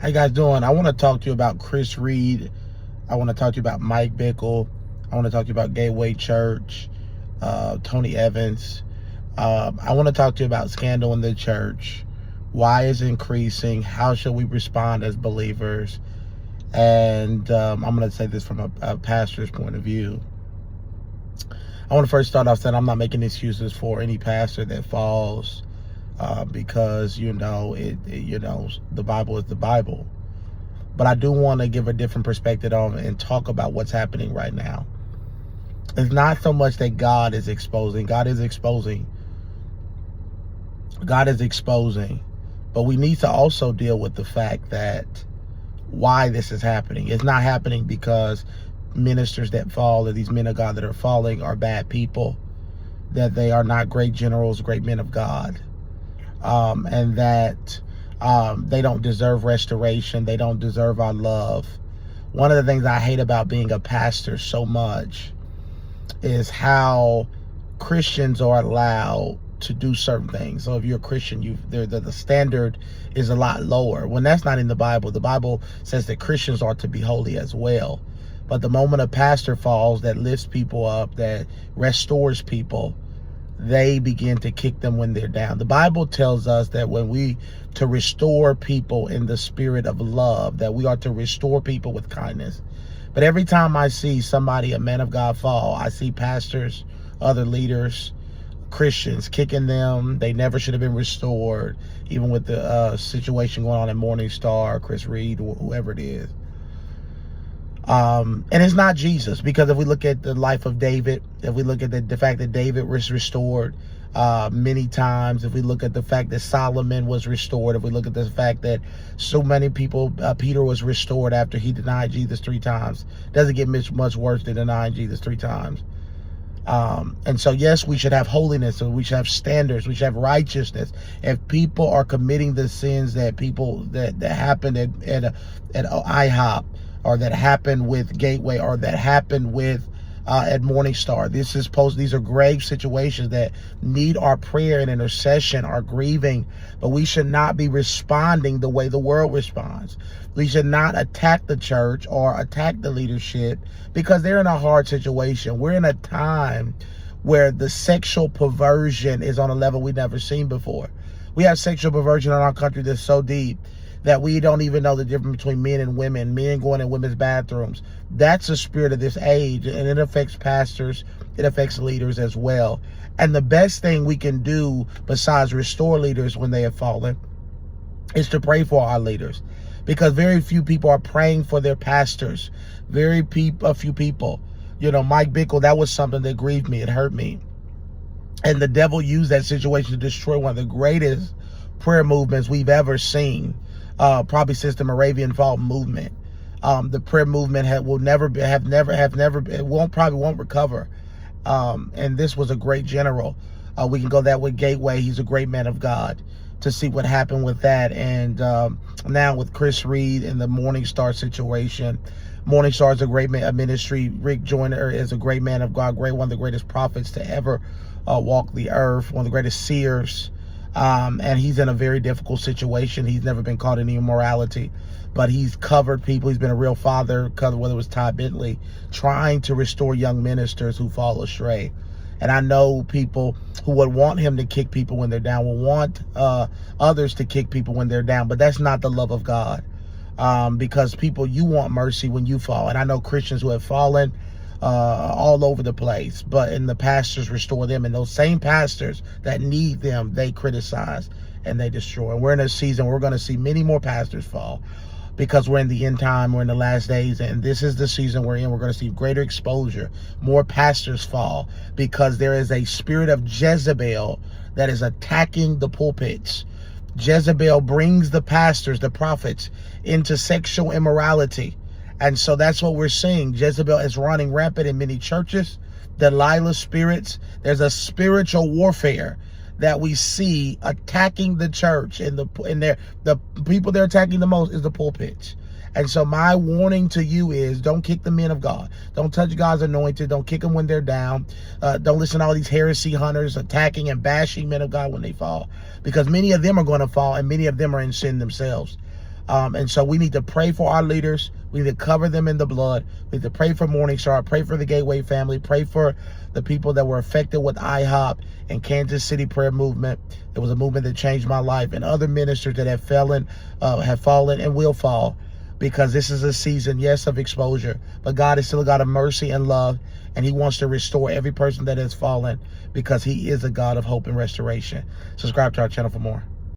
How you guys doing? I want to talk to you about Chris Reed. I want to talk to you about Mike Bickle. I want to talk to you about Gateway Church, Tony Evans. I want to talk to you about scandal in the church. Why is it increasing? How should we respond as believers? And I'm going to say this from a pastor's point of view. I want to first start off saying I'm not making excuses for any pastor that falls. Because the Bible is the Bible. But I do want to give a different perspective on and talk about what's happening right now. It's not so much that God is exposing. God is exposing. But we need to also deal with the fact that why this is happening. It's not happening because ministers that fall, or these men of God that are falling, are bad people, that they are not great generals, great men of God. And that they don't deserve restoration. They don't deserve our love. One of the things I hate about being a pastor so much is how Christians are allowed to do certain things. So if you're a Christian, the standard is a lot lower. When that's not in the Bible. The Bible says that Christians are to be holy as well. But the moment a pastor falls, that lifts people up, that restores people, they begin to kick them when they're down. The Bible tells us that to restore people in the spirit of love, that we are to restore people with kindness. But every time I see somebody, a man of God, fall, I see pastors, other leaders, Christians kicking them. They never should have been restored, even with the situation going on in Morning Star, Chris Reed, whoever it is. And it's not Jesus, because if we look at the life of David, if we look at the fact that David was restored many times, if we look at the fact that Solomon was restored, if we look at the fact that so many people, Peter was restored after he denied Jesus 3 times, doesn't get much worse than denying Jesus 3 times. And so, yes, we should have holiness, and we should have standards, we should have righteousness. If people are committing the sins that happened at IHOP, or that happened with Gateway, or that happened with at Morning Star. These are grave situations that need our prayer and intercession, our grieving, but we should not be responding the way the world responds. We should not attack the church or attack the leadership because they're in a hard situation. We're in a time where the sexual perversion is on a level we've never seen before. We have sexual perversion in our country that's so deep that we don't even know the difference between men and women, men going in women's bathrooms. That's the spirit of this age, and it affects pastors, it affects leaders as well. And the best thing we can do besides restore leaders when they have fallen is to pray for our leaders, because very few people are praying for their pastors. A few people. Mike Bickle, that was something that grieved me. It hurt me. And the devil used that situation to destroy one of the greatest prayer movements we've ever seen. Probably since the Moravian Fall movement. The prayer movement probably won't recover. And this was a great general. We can go that with Gateway. He's a great man of God. To see what happened with that. And now with Chris Reed and the Morning Star situation. Morning Star is a great ministry. Rick Joyner is a great man of God. One of the greatest prophets to ever walk the earth. One of the greatest seers. And he's in a very difficult situation. He's never been caught in any immorality, but he's covered people. He's been a real father, whether it was Ty Bentley, trying to restore young ministers who fall astray. And I know people who would want him to kick people when they're down, will want others to kick people when they're down, but that's not the love of God. Because you want mercy when you fall. And I know Christians who have fallen all over the place, and the pastors restore them, and those same pastors that need them, they criticize and they destroy. And we're in a season where we're going to see many more pastors fall, because we're in the end time, we're in the last days, and this is the season we're in. We're going to see greater exposure, more pastors fall, because there is a spirit of Jezebel that is attacking the pulpits. Jezebel brings the pastors, the prophets, into sexual immorality. And so that's what we're seeing. Jezebel is running rampant in many churches. Delilah spirits. There's a spiritual warfare that we see attacking the church, and the people they're attacking the most is the pulpits. And so my warning to you is, don't kick the men of God. Don't touch God's anointed. Don't kick them when they're down. Don't listen to all these heresy hunters attacking and bashing men of God when they fall, because many of them are going to fall, and many of them are in sin themselves. And so we need to pray for our leaders. We need to cover them in the blood. We need to pray for Morningstar, pray for the Gateway family, pray for the people that were affected with IHOP and Kansas City Prayer Movement. It was a movement that changed my life, and other ministers that have fallen and will fall, because this is a season, yes, of exposure, but God is still a God of mercy and love, and he wants to restore every person that has fallen, because he is a God of hope and restoration. Subscribe to our channel for more.